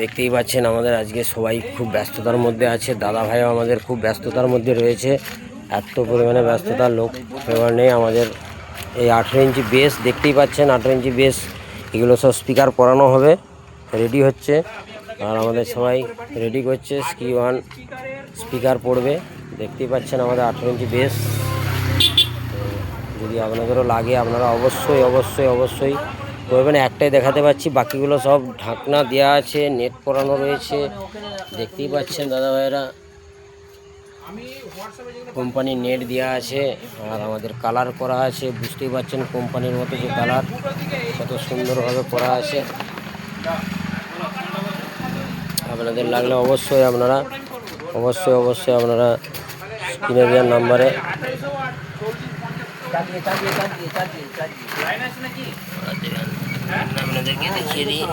দেখতেই পাচ্ছেন আমাদের আজকে সবাই খুব ব্যস্ততার মধ্যে আছে, দাদা ভাইও আমাদের খুব ব্যস্ততার মধ্যে রয়েছে। এত পরিমাণে ব্যস্ততার লোক ফেভার নেই। আমাদের এই 18 ইঞ্চি বেস দেখতেই পাচ্ছেন, 18 ইঞ্চি বেস এগুলো সব স্পিকার করানো হবে, রেডি হচ্ছে। আর আমাদের সবাই রেডি করছে, স্কি ওয়ান স্পিকার পড়বে। দেখতেই পাচ্ছেন আমাদের 18 ইঞ্চি বেস। যদি আপনাদেরও লাগে আপনারা অবশ্যই অবশ্যই অবশ্যই করবেন। একটাই দেখাতে পাচ্ছি, বাকিগুলো সব ঢাকনা দেওয়া আছে, নেট পরানো রয়েছে। দেখতেই পাচ্ছেন দাদা ভাইয়েরা, কোম্পানির নেট দেওয়া আছে। আর আমাদের কালার করা আছে, বুঝতেই পাচ্ছেন কোম্পানির মতো যে কালার কত সুন্দরভাবে করা আছে। আপনাদের লাগলে অবশ্যই আপনারা স্ক্রিনে দেওয়ার নাম্বারে আপনাদেরকে দেখিয়ে দিই।